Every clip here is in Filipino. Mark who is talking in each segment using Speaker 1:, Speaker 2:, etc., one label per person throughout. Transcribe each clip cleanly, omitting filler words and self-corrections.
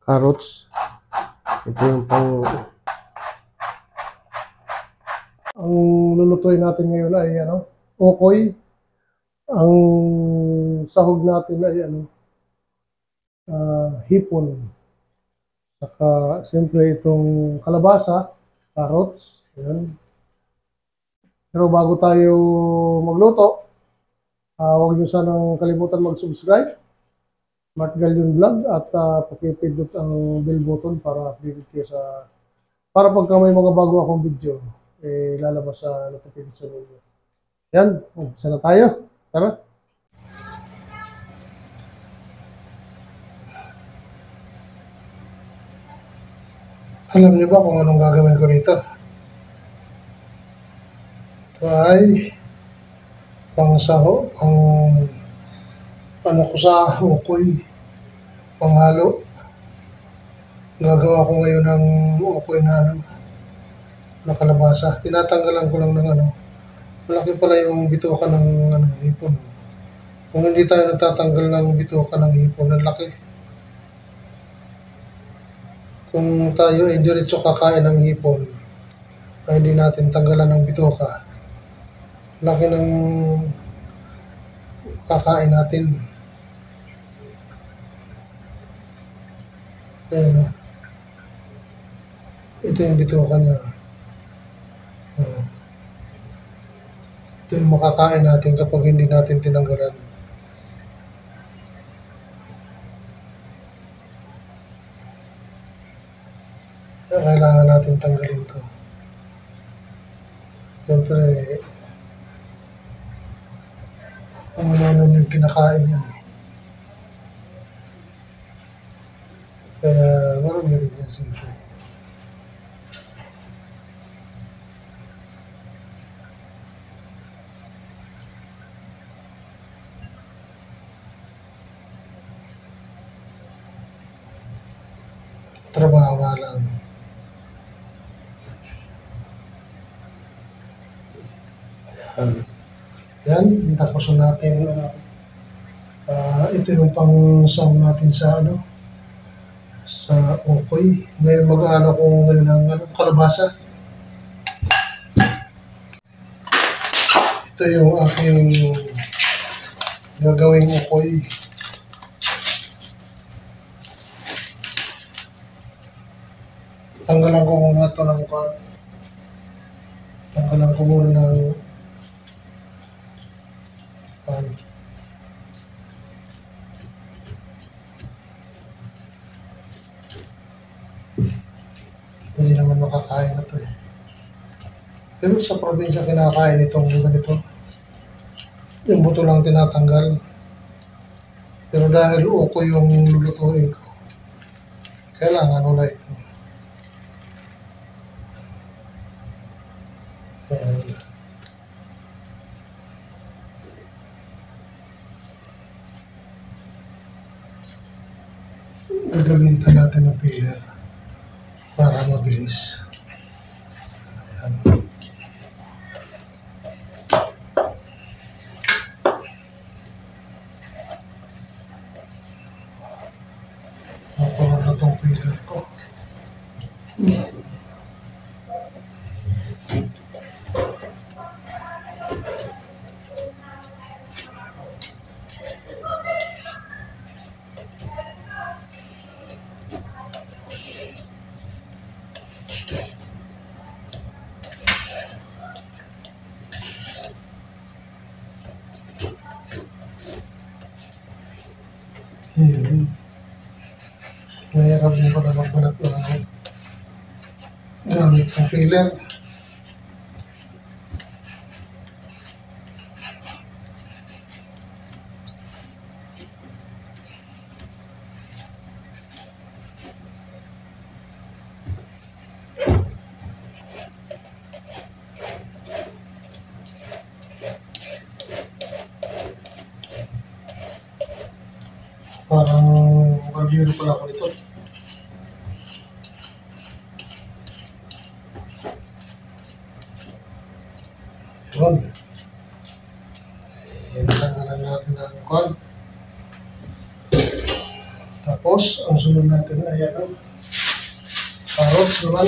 Speaker 1: carrots. Ito yung ang lulutuin natin ngayon ay ukoy. Ang sahog natin ay hipon. Saka siyempre itong kalabasa, carrots. Ayan. Pero bago tayo magluto, huwag niyo sanang kalimutan mag-subscribe, Mark Galion Vlog, at pakipindot ang bell button para updated kayo para pagka may mga bago akong video, lalabas sa notification ninyo. Yan, umpisa na tayo. Tara! Alam niyo ba kung anong gagawin ko rito? Ito ay pangsaho, ko sa ukoy, panghalo. Gagawa ko ngayon ng ukoy na kalabasa. Tinatanggalan ko lang ng malaki pala yung bituka ng hipon. Kung hindi tayo nagtatanggal ng bituka ng hipon, ang laki. Kung tayo ay diretso kakain ng hipon, ay hindi natin tanggalan ng bituka, laki ng kakain natin. Ayan, ito yung bituka niya. Ito yung makakain natin kapag hindi natin tinanggalan. Kaya kailangan natin tanggalin to. Siyempre, kung ano yung kinakain yan Kaya marami rin yan siyempre. Trabaho nga lang. Yan, tapos natin ito yung pang-saw natin sa sa ukoy. Ngayon mag-ano ko ngayon ng kalabasa. Ito yung aking gagawing ukoy. Tanggalan ko muna ito ng tanggalan ko muna ng hindi naman makakain na ito Pero sa probinsya kinakain itong ganito. Yung buto lang tinatanggal. Pero dahil ukoy yung lulutuin ko, kailangan wala ito. Gagamitan natin ng peeler para mabilis. Ayan. Mapuno na itong peeler ko. Mahirap din pala magbalat na gamit ng peeler. Parang barbero pala ako nito. Yun. Natanggalan natin ang kwan. Tapos, ang sunod natin ay ano, carrots naman.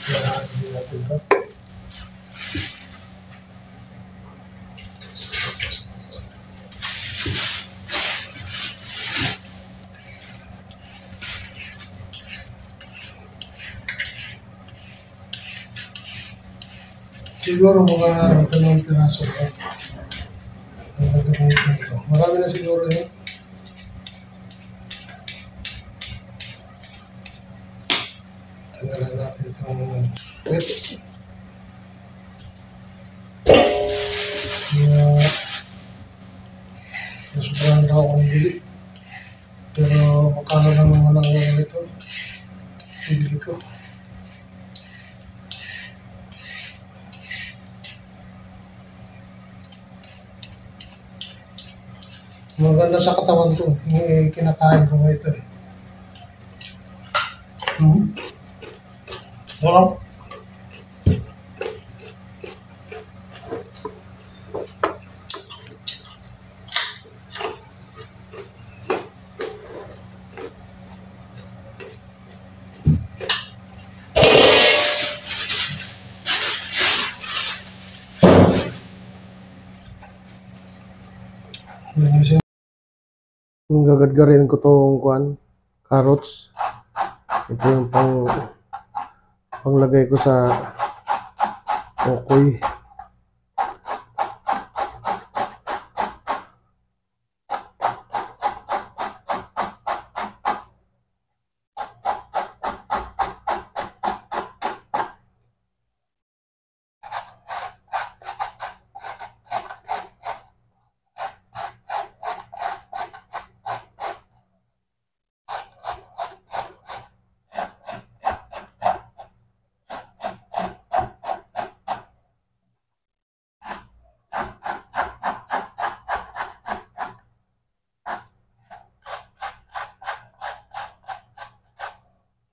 Speaker 1: Yan, natin ito. Siguro mga 2 piraso lang ang gagamitin ko. Marami na siguro yun. Tanggalan natin itong wet. Sobrang na ako ng bili. Pero magkano lang naman ang ito. Bili ko. Maganda sa katawan to. Yung kinakain ko nga ito eh. Sarap. Gagadgarin ko tong carrots. Ito yung panglagay ko sa okoy.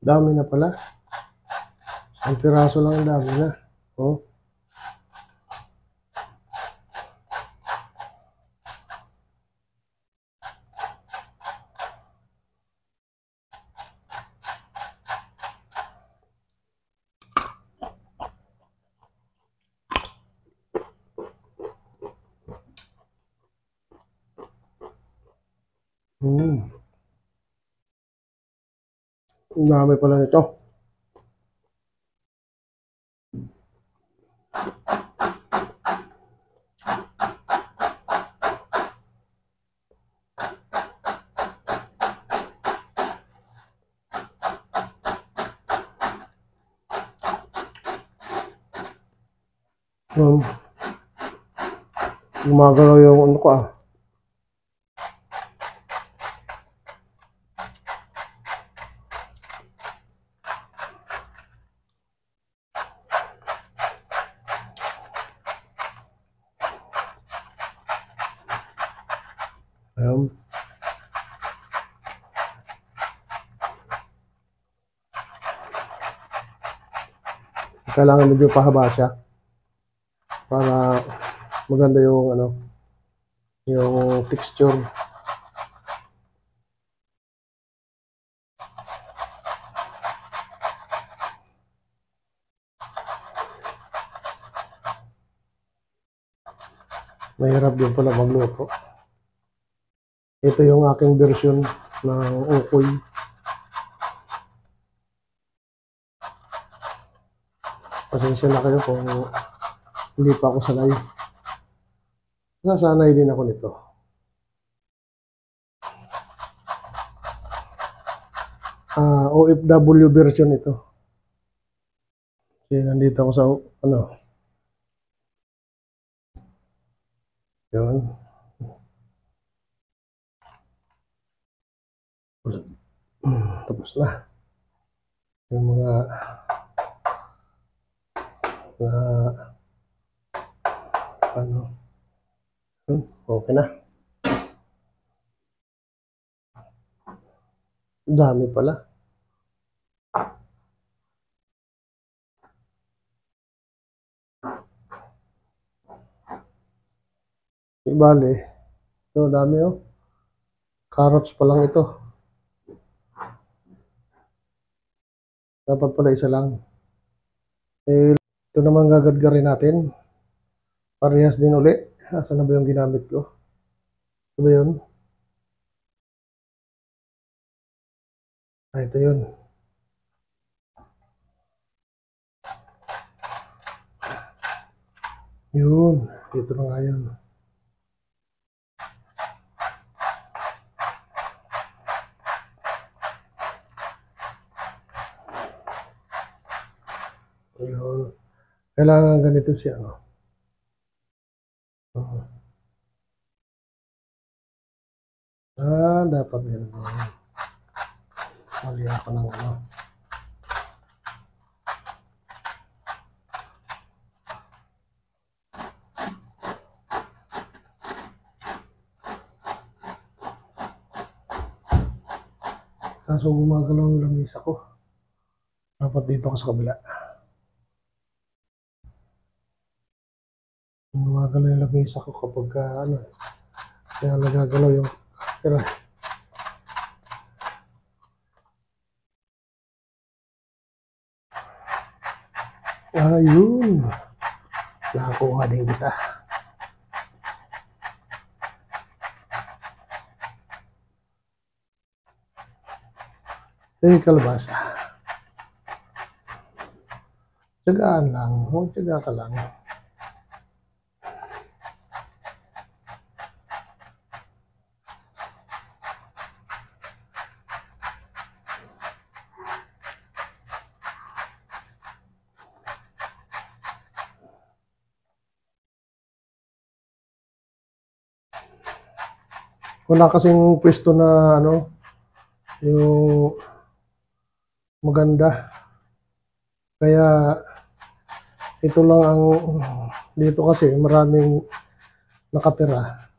Speaker 1: Dami na pala. Ang piraso lang, dami na. Oh. Ang dami pala nito. Gumagalaw yung ano ko ah. Ayan. Kailangan medyo pahaba siya para maganda yung ano, yung texture. Mahirap din pala magluto. Ito yung aking version ng ukoy. Pasensya na kayo kung hindi pa ako sanay. Nasanay din ako nito. OFW version ito. Kasi nandito ako sa ano. Yun. Tapos na. Yung mga ano. Okay na. Dami pala. Di bale. Ito, dami oh. Carrots pa lang ito. Dapat pala isa lang. Eh, ito naman gagadgarin natin. Parehas din uli. Asan na ba yung ginamit ko? Ito ba yun? Ito yun. Yun. Dito na nga yun. Yun. Kailangan ganito siya. No? Dapat ganun. Mali ako ng ano. Kaso gumagalaw yung lamisa ko. Dapat dito ako sa kabila. Gumagalaw yung lamisa ko kapag ano. Kaya nagagalaw yung camera. Ayun. Nakakuha din kita. Ito yung kalabasa. Tiyagaan lang. Huwag tiyaga ka lang. Wala kasing pwesto na ano, yung maganda. Kaya ito lang ang dito kasi maraming nakatira.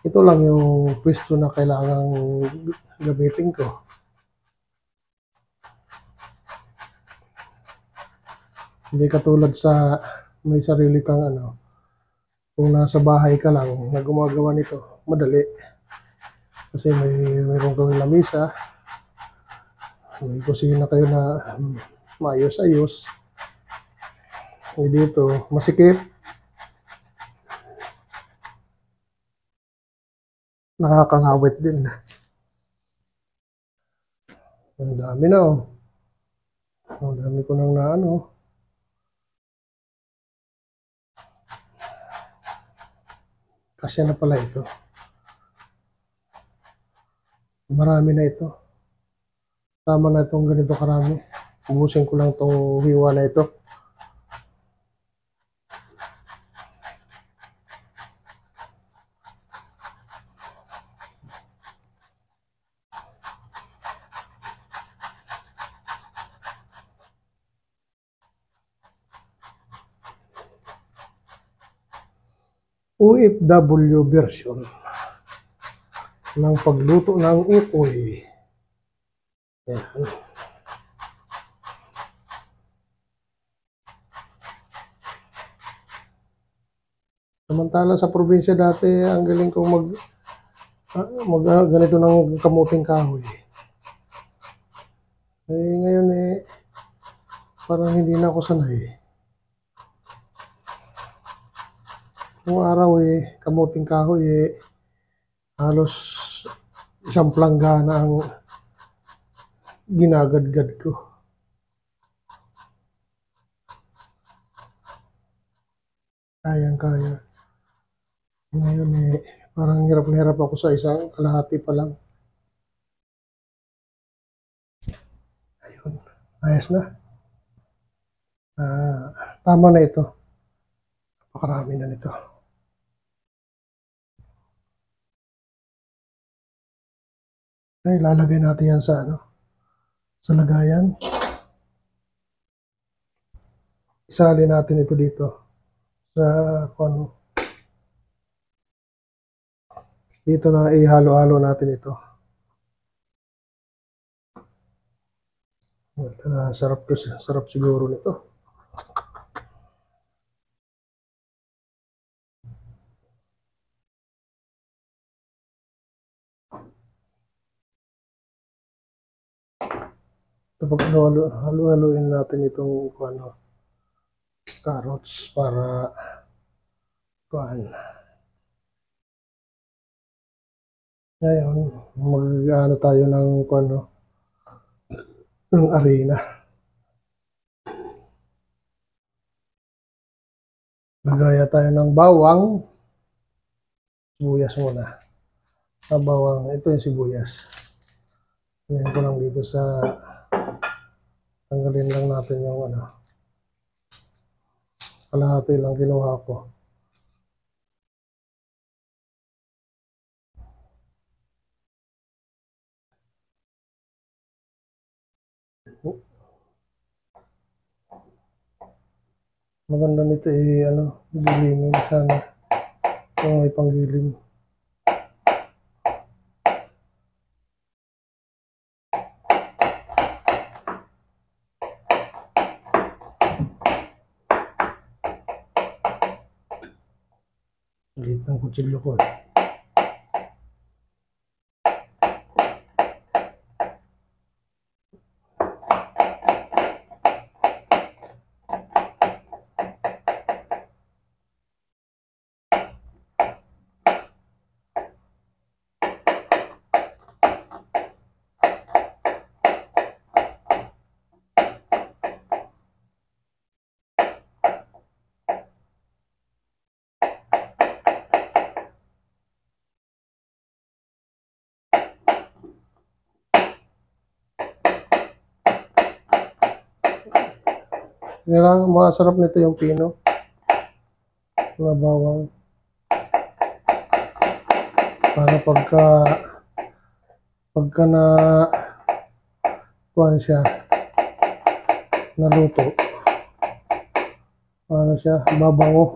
Speaker 1: Ito lang yung pwesto na kailangang gamitin ko. Hindi katulad sa may sarili kang ano, kung nasa bahay ka lang na gumagawa nito, madali. Kasi mayroong kang lamisa, may kusina kayo na maayos-ayos. Dito, masikip. Nakakangawit din. Ang dami na oh. Ang dami ko nang naano. Kasi na pala ito. Marami na ito. Tama na itong ganito karami. Ubusin ko lang itong hiwa na ito. OFW version ng pagluto ng ukoy. Yan. Samantala sa probinsya dati, ang galing kong ganito ng kamuting kahoy. Eh ngayon parang hindi na ako sanay. Nung araw kamuting kahoy halos isang planggana ang ginagadgad ko. Kayang-kaya. Ngayon parang hirap na hirap ako sa isang kalahati pa lang. Ayun, ayos na. Tama na ito. Napakarami na nito. Ay, lalagay natin yan sa ano, sa lagayan. Isali natin ito dito sa ano. Dito na ihalo-halo natin ito. Sarap to, sarap siguro nito. Kapag halo-haloin natin itong ano, carrots para kuan. Ngayon, mag-ano tayo ng kuano, ng arena. Magaya tayo ng bawang, sibuyas muna. Sa bawang, ito yung sibuyas. Ngayon ko lang dito sa tanggalin lang natin yung ano. Kalahati lang ginawa ko. Maganda nito ano, gilingin sana. Kung may panggiling. Liit ng kutsilyo ko. Kailangan masarap nito yung pino. Mga bawang. Para pagka na kuhan siya, naluto. Ano siya, babango.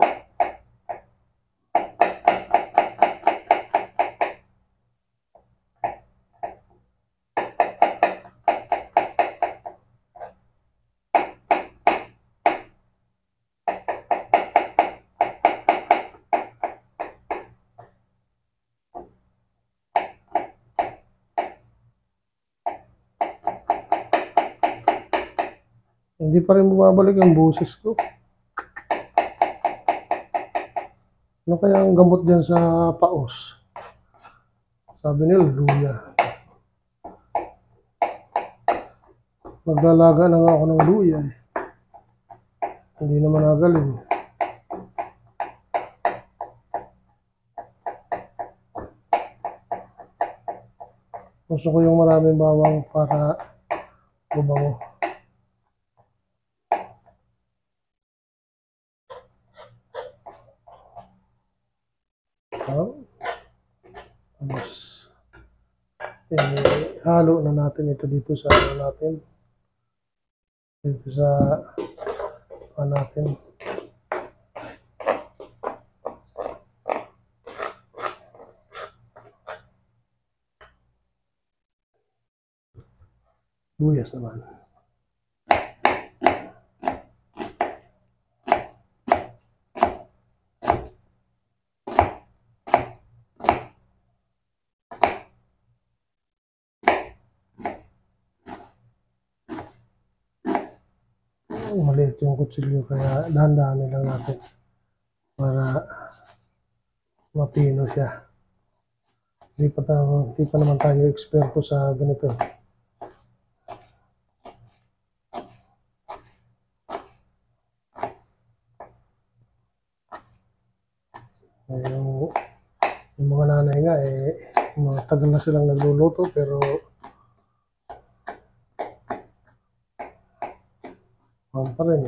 Speaker 1: Hindi pa rin bumabalik ang boses ko. Ano kaya ang gamot dyan sa paos? Sabi nila, luya. Maglalaga na nga ako ng luya. Hindi naman nagaling. Gusto ko yung maraming bawang para bumango. Tapos, halo na natin ito dito sa ano natin. Dito sa ano natin. Buyas naman. Maliit yung kutsilyo kaya dahan-dahanin lang natin para mapino siya. Hindi pa naman tayo eksperto sa ganito. Yung mga nanay nga matagal na silang nagluluto pero pa rin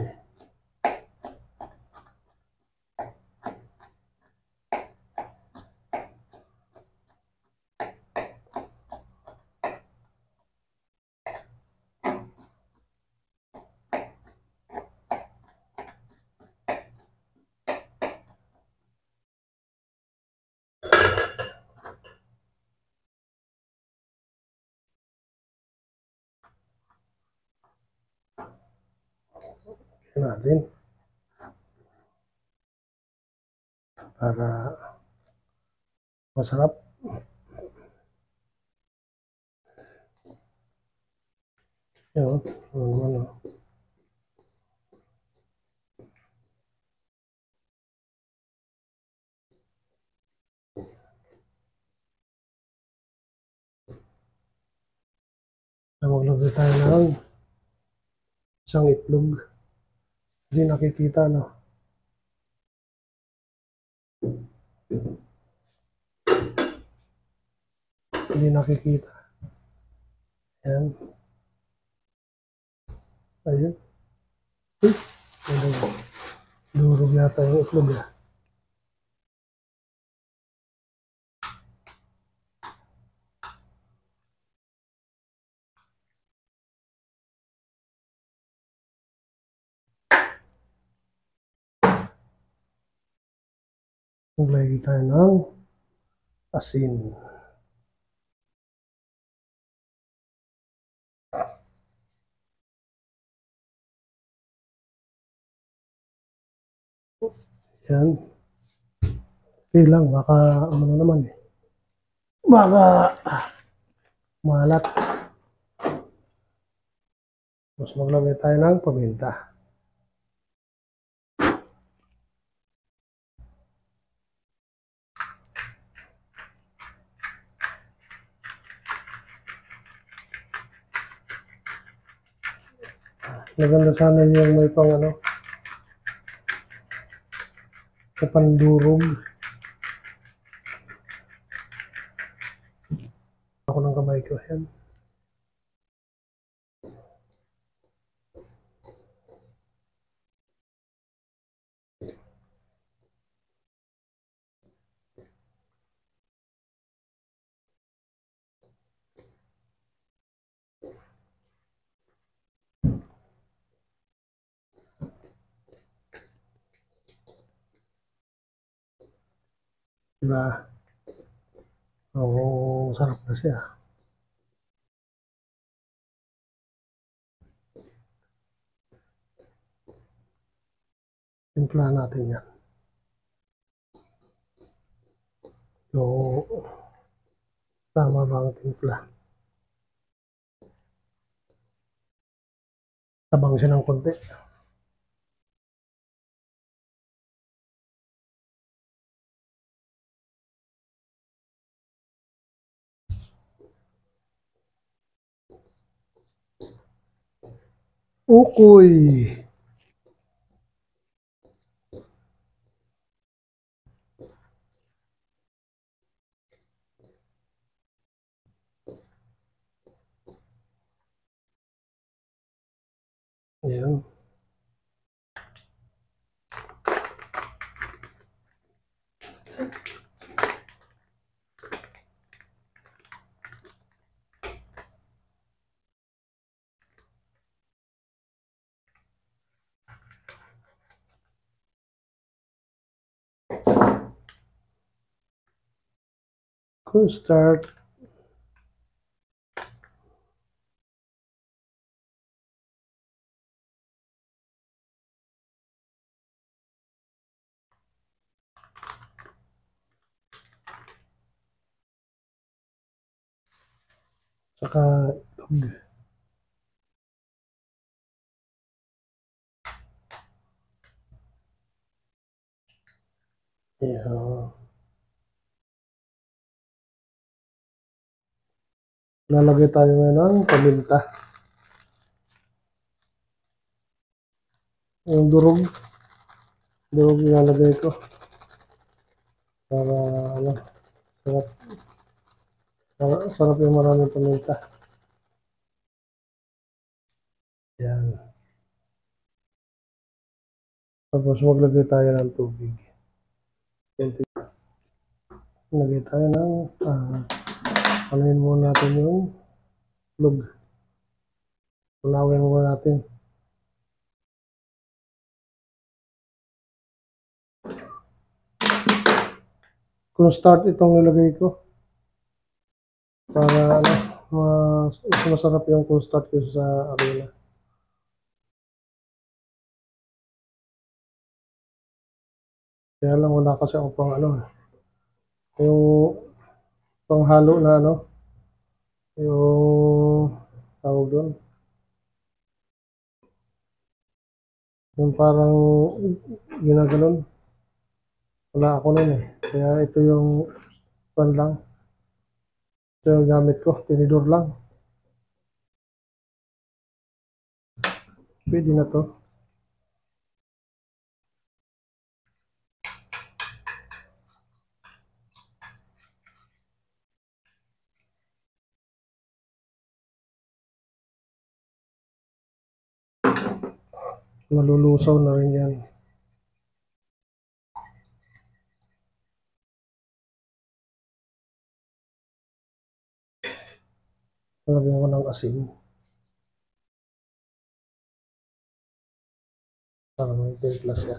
Speaker 1: natin para masarap. Yun, ano. Maglagay tayo ng isang itlog. Hindi nakikita, no? Hindi nakikita. Ayan. Ayun. Durog yata yung itlog. Maglagay tayo ng asin. Yan. Okay lang, baka ano naman eh. Baka malat. Mas maglagay tayo ng paminta. Maganda sana yung may pang ano, kapandurog. Ako ng kamay ko. Yan. Diba? Oo, sarap na siya. Timpla natin yan. So, tama ba ang timpla? Tabang siya ng konti. Ukoy. Ayan. Cornstarch. Saka itlog. Ayan. Lalagay tayo ngayon ng paminta. Yung durog nilalagay ko. Para ano, sarap yung maraming paminta. Yan. Tapos maglagay tayo ng tubig. Maglagay tayo ng anuhin muna natin yung itlog. Unawin muna natin. Kung start itong nilagay ko. Para ano, mas masarap yung kung start ko sa arena. Kaya lang wala kasi ako pang ano, yung panghalo na ano, yung tawag doon, yung parang ginaganon. Wala ako nun eh. Kaya ito yung pan lang. Ito yung gamit ko, tinidor lang. Pwede na to. Nalulusaw na rin yan. Lagyan ko ng asin. Para may timpla siya.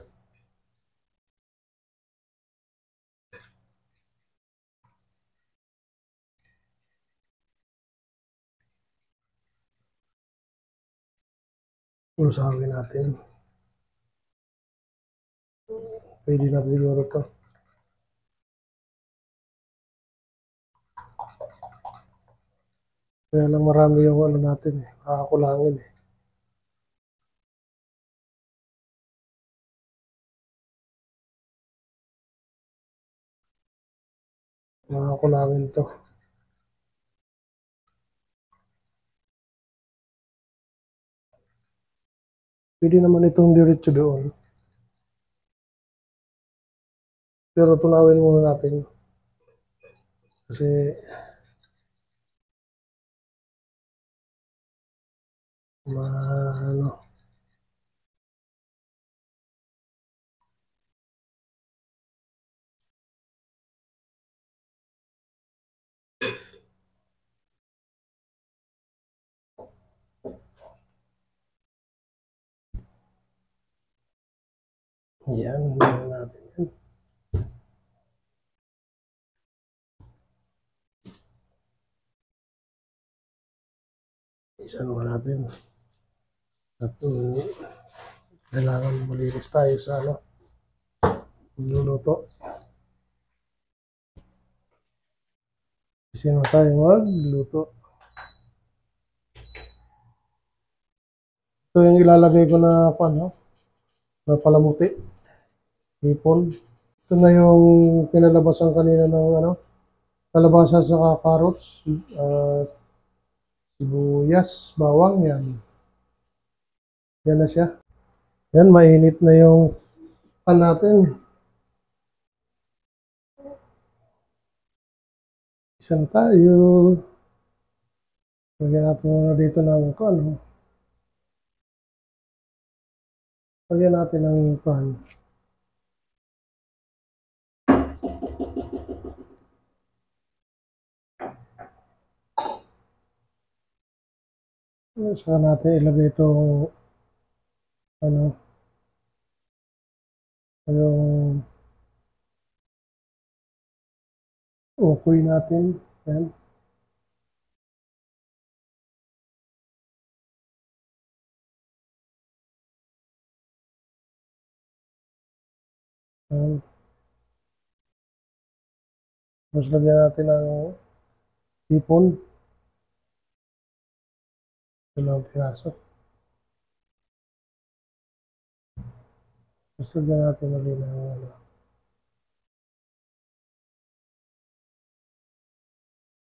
Speaker 1: Ulusawin natin. Pwede na siguro to. Kaya lang marami yung ano natin eh. Kakakulangin eh. Kakakulangin to. Pwede naman itong diretso doon. Pero tunawin muna natin. Kasi ano, yan, muna natin yan. Isa naman natin. At kailangan malinis tayo sa ano, magluluto. Kasi na tayo magluto. Ito yung ilalagay ko na ano, na palamuti. Hipon. Ito na yung pinalabasan kanina ng ano, kalabasa sa carrots, sibuyas, bawang, yan. Yan na siya. Yan, mainit na yung pan natin. Isa na tayo. Lagyan natin muna dito ng ano. Lagyan natin ng pan. Saka natin ilagay itong ano, yung ukoy natin. Yan. Yan. Tapos lagyan natin ng hipon. Dalawang piraso. Tapos lagyan natin ulit ng ano.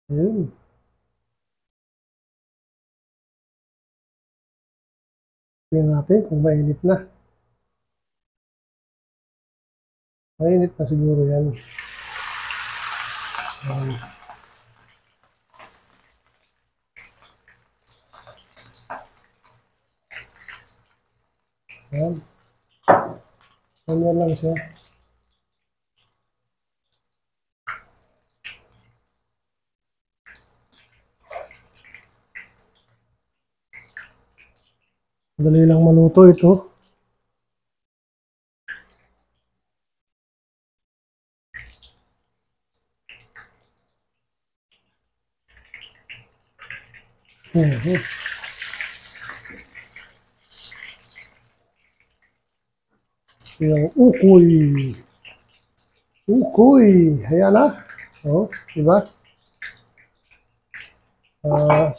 Speaker 1: Ayun. Tingnan natin kung mainit na. Mainit na siguro yan. Yan. Ganyan lang siya. Dali lang maluto ito. Yung ukoy. Ukoy, ayan na. Oh, diba?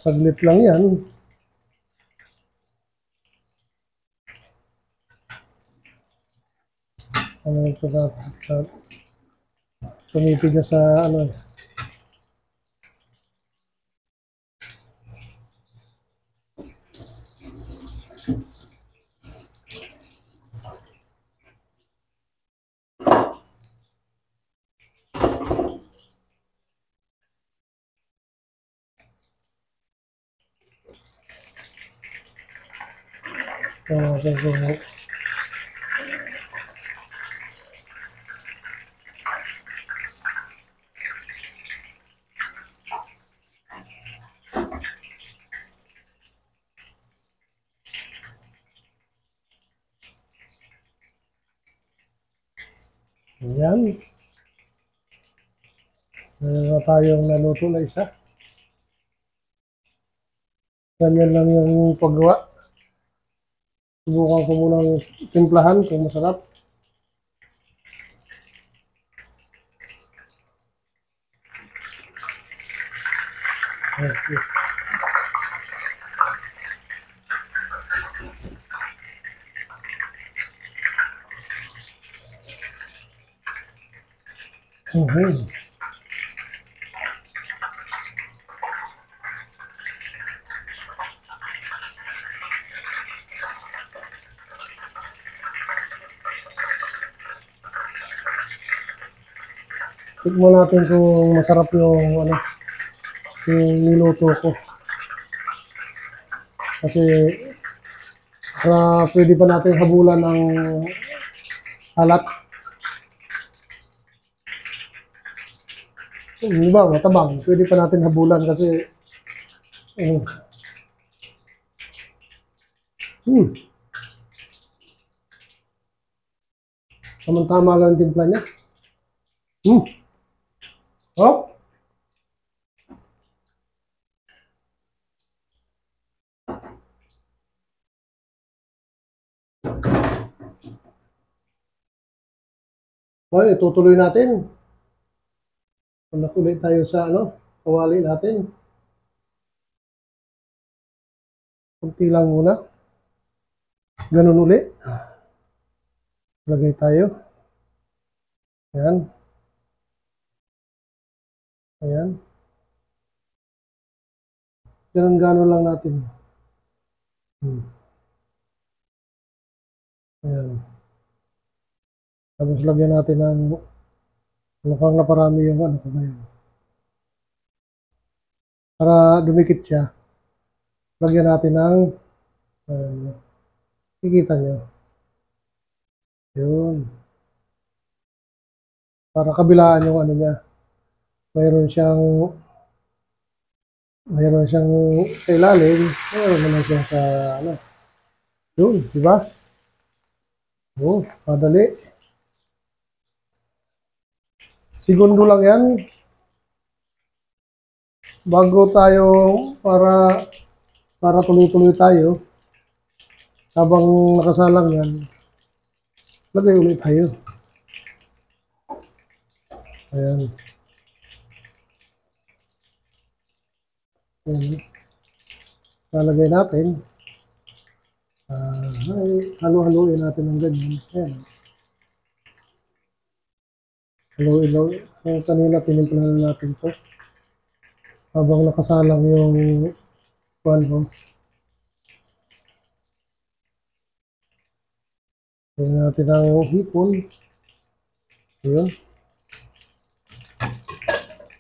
Speaker 1: Saglit lang yan. Ano ito sa tumitig sa ano eh. So, ayan. Meron na tayong naluto na isa. Ganyan lang yung paggawa. Subukan ko munang timplahan kung masarap. Okay. Tikman natin kung masarap yung yung niluto ko. Kasi pwede pa natin habulan ng alat. Yung iba, matabang. Pwede pa natin habulan kasi uh, tama-tama lang yung timpla niya. Oh, okay, tutuloy natin. Ulit tayo sa kawali natin. Kunti lang muna. Ganun ulit. Lagay tayo. Ayan. Ayan. Ganun lang natin. Ayan. Tapos lagyan natin ng mukhang naparami yung ano pa yun. Para dumikit siya. Lagyan natin ng kikita nyo. Yun. Para kabilaan yung ano niya. Mayroon siyang sa ilalim. Mayroon naman siya sa yun, di ba? Oh, madali. Segundo lang yan. Bago tayo para tuloy-tuloy tayo. Habang nakasalang yan, lagay ulit tayo. Ayan. Ayan. Lalagay natin. Halo-haloin natin ng ganyan. Ayan. Halo-halo. So, kanina tinimplan natin ito. Habang nakasalang yung mo. Lagyan natin ang hipon. Ayan.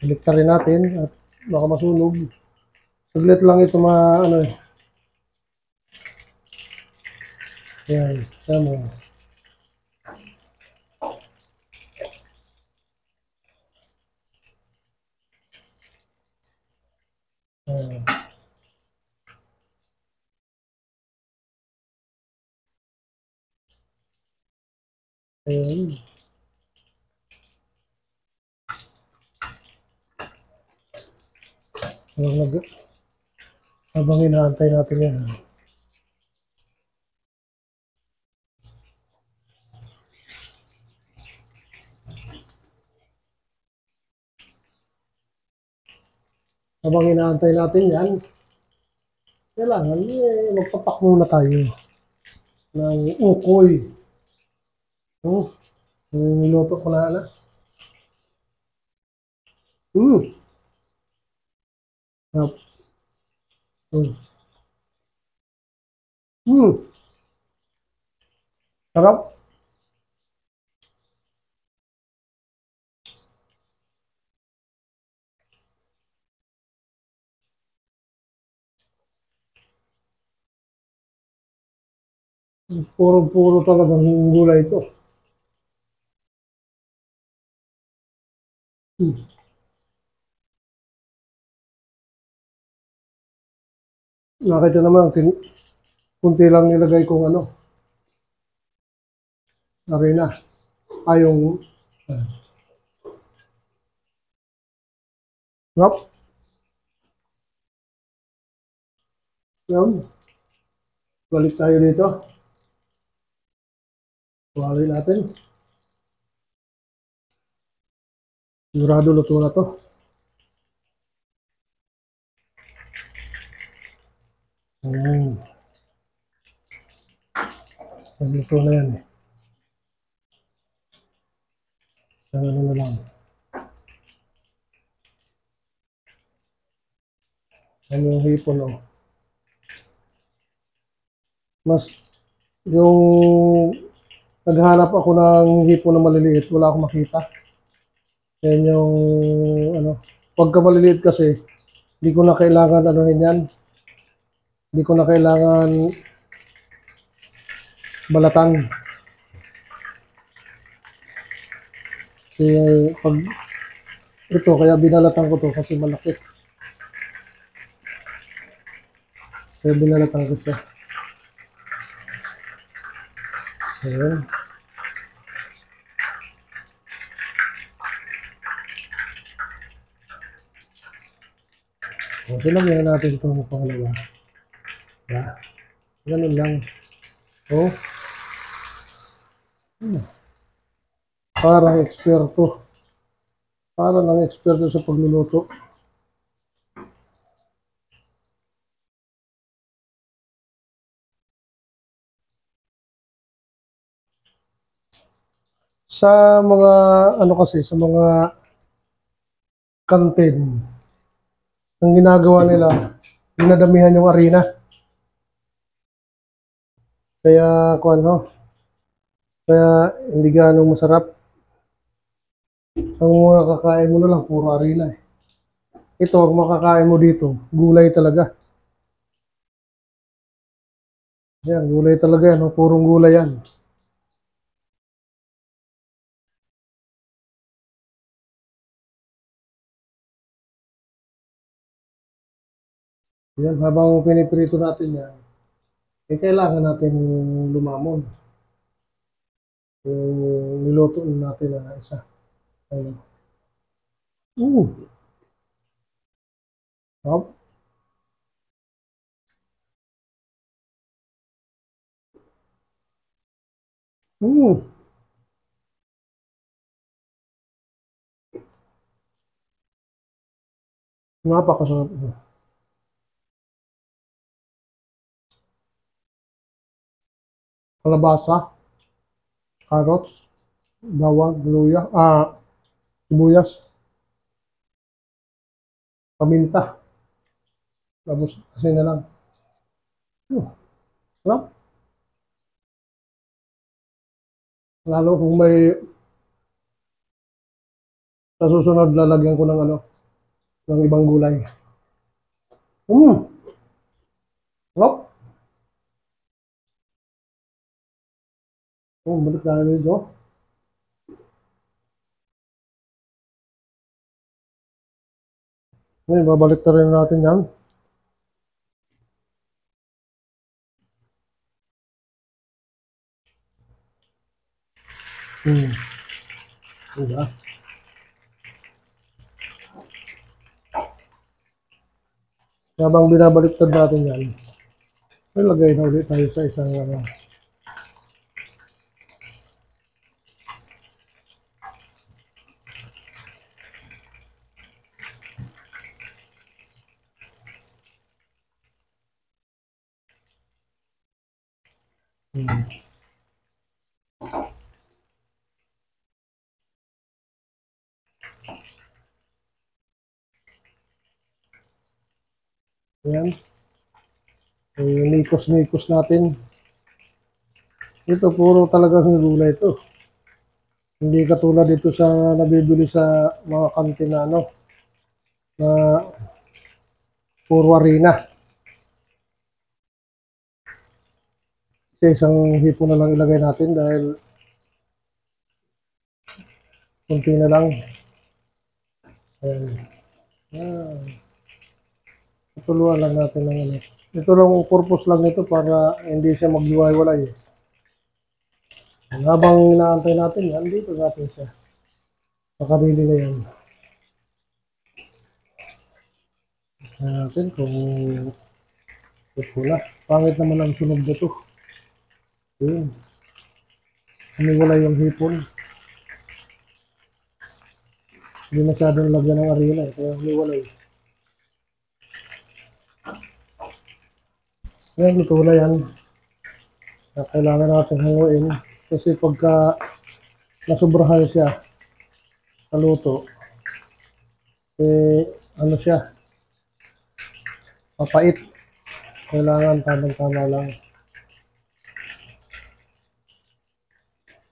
Speaker 1: Baliktarin natin at baka masunog. Saglit lang ito Ayan, tama. Ayan. Ayan. Habang inaantay natin yan. Habang inaantay natin yan, kailangan magpapak muna tayo ng ukoy. Niluto ko na. Hmm. Sarap. Hmm. Hmm. Sarap. Puro-puro talagang gulay ito. Hmm. Nakita naman, kunti lang nilagay kong arena. Yung sarap. Yan. Balik tayo dito. Tuwalin natin. Sigurado luto na to. Ayan. Luto na yan eh. Ano na lang. Ano yung hipon oh. Mas yung naghanap ako ng hipon na maliliit, wala akong makita. Yan yung pagka maliliit kasi, hindi ko na kailangan yan. Hindi ko na kailangan balatan. Kasi pag ito, kaya binalatan ko to kasi malaki. Kaya binalatan ko siya. Ayan. Okay lang yan natin itong pangalawa. Yeah. Ganun lang. Oh. Parang eksperto. Parang ang eksperto sa pagluluto. Sa mga kasi, sa mga kantin, ang ginagawa nila, dinadamihan yung arena. Kaya kaya hindi ganong masarap. Ang mga kakain mo na lang, puro arena eh. Ito, ang makakain mo dito, gulay talaga. Yan, gulay talaga yan, purong gulay yan. Yan, habang piniprito natin yan, kailangan natin lumamon. Yung niluto natin na isa. Ayun. Sarap. Napakasarap ito. Kalabasa, carrots, bawang, luya, sibuyas, paminta. Tapos kasi na lang. Sarap. Lalo kung may sa susunod lalagyan ko ng ng ibang gulay. Sarap. Balik tayo dito. Ngayon, babalik na rin natin yan. Diba? Habang binabaliktad natin yan, ilagay na ulit tayo sa isang Hmm. Ayan. Nikos-nikos natin. Ito, puro talagang gulay ito. Hindi katulad dito sa nabibili sa mga kantin na ano, na puro harina. Kasi isang hipo na lang ilagay natin dahil kunti na lang. Ayan. Ah, tutuluan lang natin ng ano. Ito lang ang purpose lang nito para hindi siya maghiwa-hiwalay. Habang inaantay natin yan, dito natin siya. Makabili na yan. Natin kung ito na. Pangit naman ang sunog nito. Ayun. Humiwalay yung hipon. Hindi masyadong lagyan ng arena. Kaya humiwalay. Ngayon, luto na yan. Kailangan natin hanguin. Kasi pagka nasubrahan siya sa luto, eh, ano siya, papait. Kailangan tamang-tama lang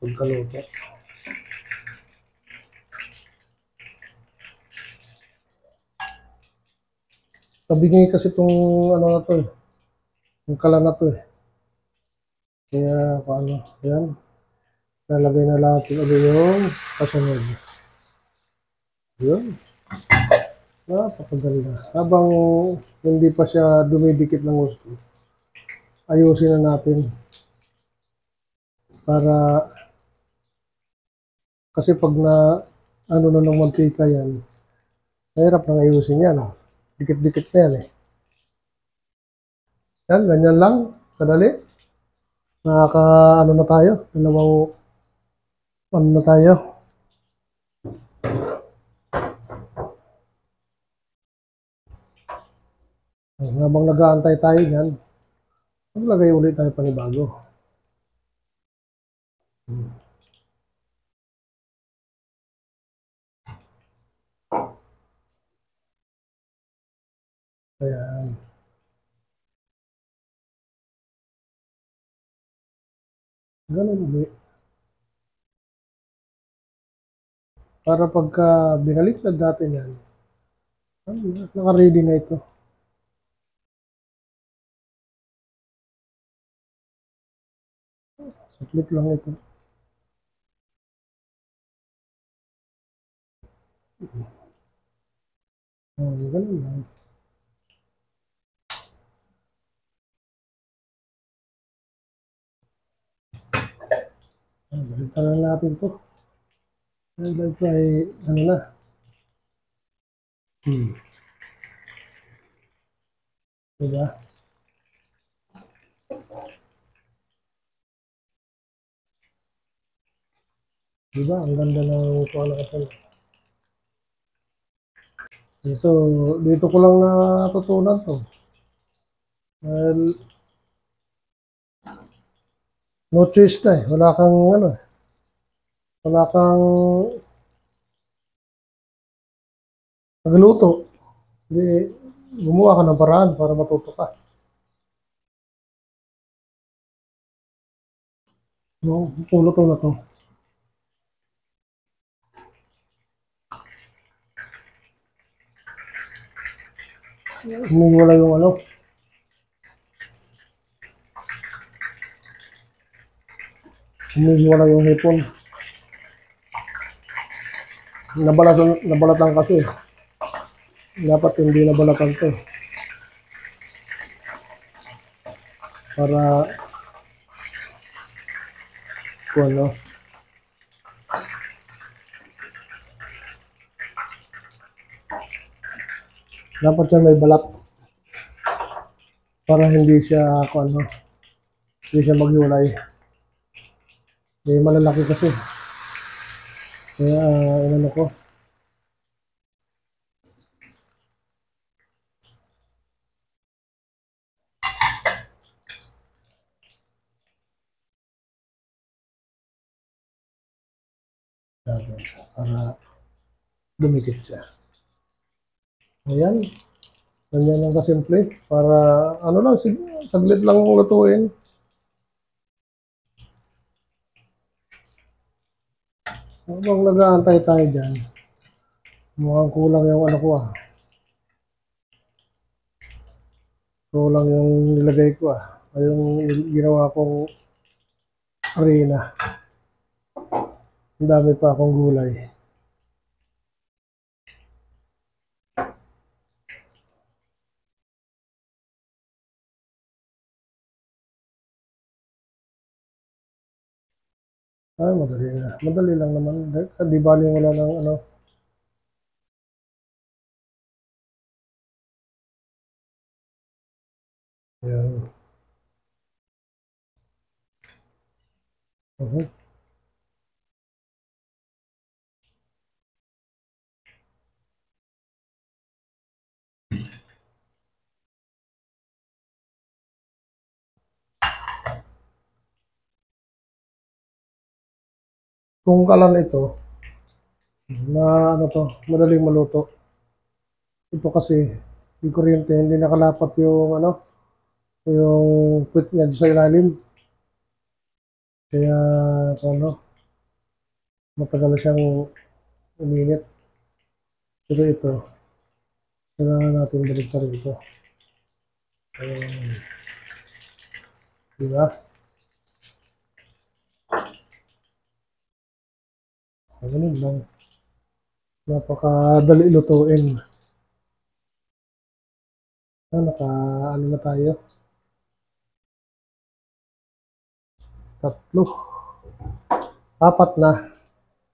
Speaker 1: pagkaluto. Tabingin kasi itong ano na to eh. Yung kala na to eh. Kaya paano, yan. Nalagay na natin ulit yung kasunod. Yun. Napakaganda. Habang hindi pa siya dumidikit ng gusto, ayusin na natin para kasi pag na ano na ng mantika yan, mahirap nang ayusin yan. Dikit-dikit na yan eh. Yan, ganyan lang. Kadali. Nakaka ano na tayo. Dalawang ano na tayo. Habang nag-aantay tayo dyan, maglagay ulit tayo panibago. Ayan. Ganun ulit. Para pagka binaliktad natin yan, naka-ready na ito. Split lang ito. Ganun lang. Balikan na natin ito. Dahil ito ay ano na. Diba? Diba? Ang ganda ng kuha na ito. Dito ko lang natutunan to. Dahil no choice na eh. Wala kang ano eh. Wala kang nagluto. Hindi, gumawa ka ng paraan para matuto ka. No, luto na to. Humiwala yung ano. Humiwala yung hipon. Nabalatan kasi. Dapat hindi nabalatan to. Para kung ano. Dapat yan may balat. Para hindi siya kung ano. Hindi siya maghiwalay. Malalaki kasi. Kaya inano ko. natin para dumikit siya. Ayan. Ganyan lang kasimple. Para ano lang, saglit lang lutuin. Habang nag-aantay tayo dyan, mukhang kulang yung ano ko ah. Kulang yung nilagay ko ah. Yung ginawa kong harina. Ang dami pa akong gulay. Ay, madali na. Madali lang naman. Di bali wala ng ano. Ayan. Uh-huh. Kung kalan ito, na ano to, madaling maluto. Ito kasi, yung kuryente, hindi nakalapat yung ano, yung puwit niya sa ilalim. Kaya, ano, matagal na siyang uminit. Pero ito, kailangan natin baliktarin ito. Ayan. Diba? Ganun lang. Napakadali lutuin. Naka, ano na tayo? Tatlo. Apat na.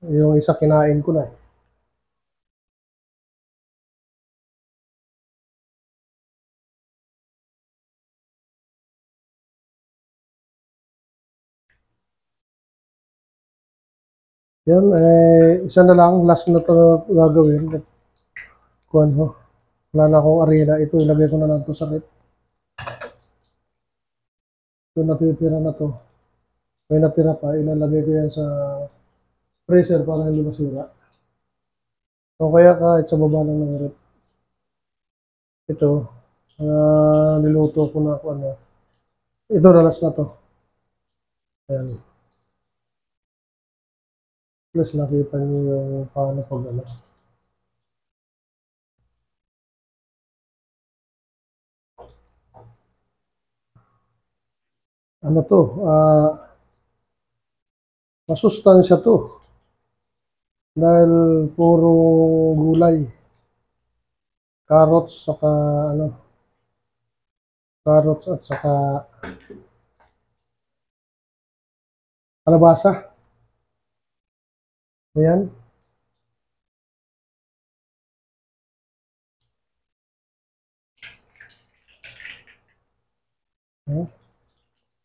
Speaker 1: Yung isa kinain ko na. Yan, isa na lang. Last na to gagawin. Kuhan ho. Wala na akong arena. Ito, ilagay ko na lang to sa rep. Ito natitira na to. May natira pa. Ilalagay ko yan sa freezer para hindi masira. O kaya kahit sa baba lang ng rep. Ito, niluto ko na ako ano. Ito na last na to. Ayan. Plus nakita niyo yung paano pag ano. Ano to? Masustansya to. Dahil puro gulay. Carrots saka ano. Carrots at saka kalabasa. Ayan.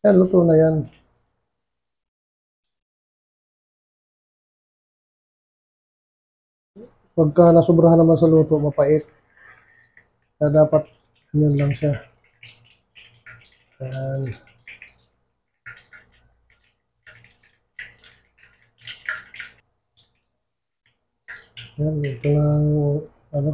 Speaker 1: Ayan, luto na yan. Pagka nasobrahan naman sa luto, mapait. Kaya dapat ganyan lang siya. Ayan. Ayan, ito lang, ano.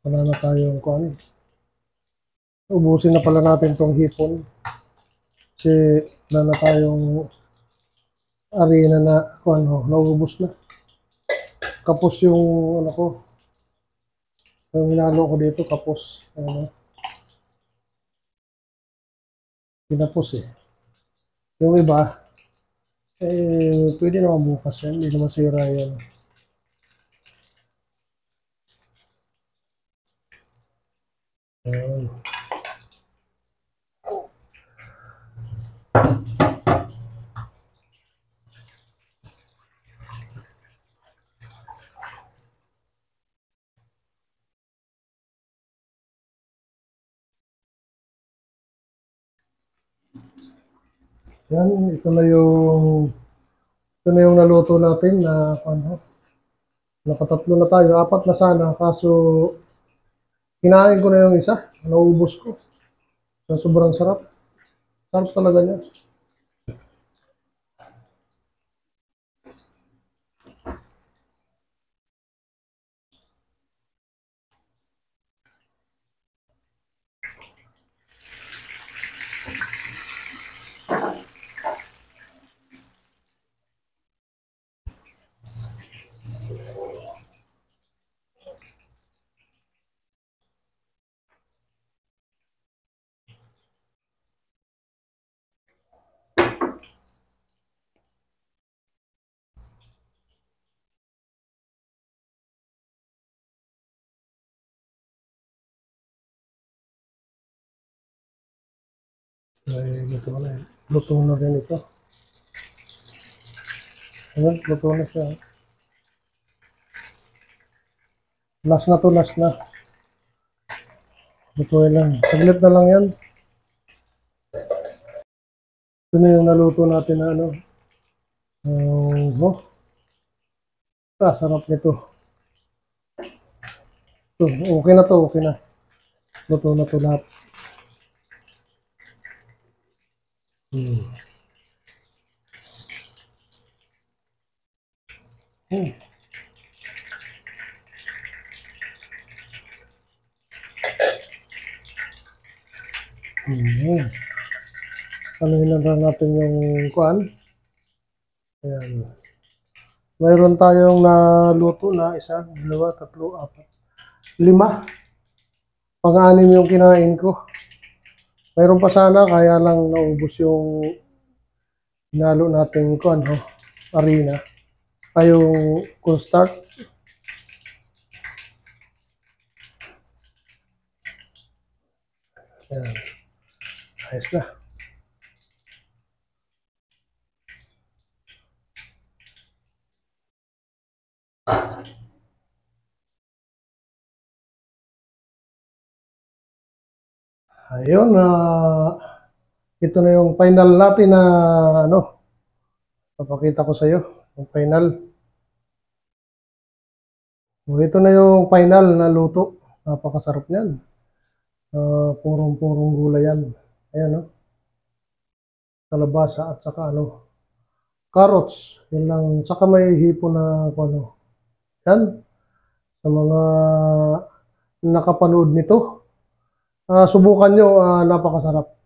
Speaker 1: Wala na tayong kuan. Ubusin na pala natin tong hipon. Kasi wala na tayong arena na kuan ho, naubos na. Kapos yung ano ko, yung hinalo ko dito kapos. Ano, pinapos eh. Yung iba, pwede naman bukas yan, hindi naman sira yan. Ayan. Yan, ito na yung naluto natin na ano, nakatatlo na tayo, apat na sana, kaso kinain ko na yung isa, naubos ko. So, sobrang sarap. Sarap talaga niya. Ay, luto na eh. Luto na rin ito. Ayan, luto na siya. Last na to, last na. Lutuin lang. Saglit na lang yan. Ito na yung naluto natin na ano. Oh, sarap nito. Ito, okay na to, okay na. Luto na to lahat. Hmm. Hmm. Hmm. Ano lang natin yung kuan. Ayan. Mayroon tayong naluto na isa, dalawa, tatlo, apat, lima. Pang-anim yung kinain ko. Mayroon pa sana, kaya lang naubos yung hinalo natin kuan, harina. Ay, yung cornstarch. Ayan. Ayos na. Ayun, ito na yung final natin na ano, papakita ko sa iyo, yung final. So, ito na yung final na luto. Napakasarap niyan. Purong-purong gulay yan. Ayan, no? Kalabasa at saka ano, carrots. Yun lang. Saka may hipo na ano. Yan. Sa mga nakapanood nito. Subukan nyo, napakasarap.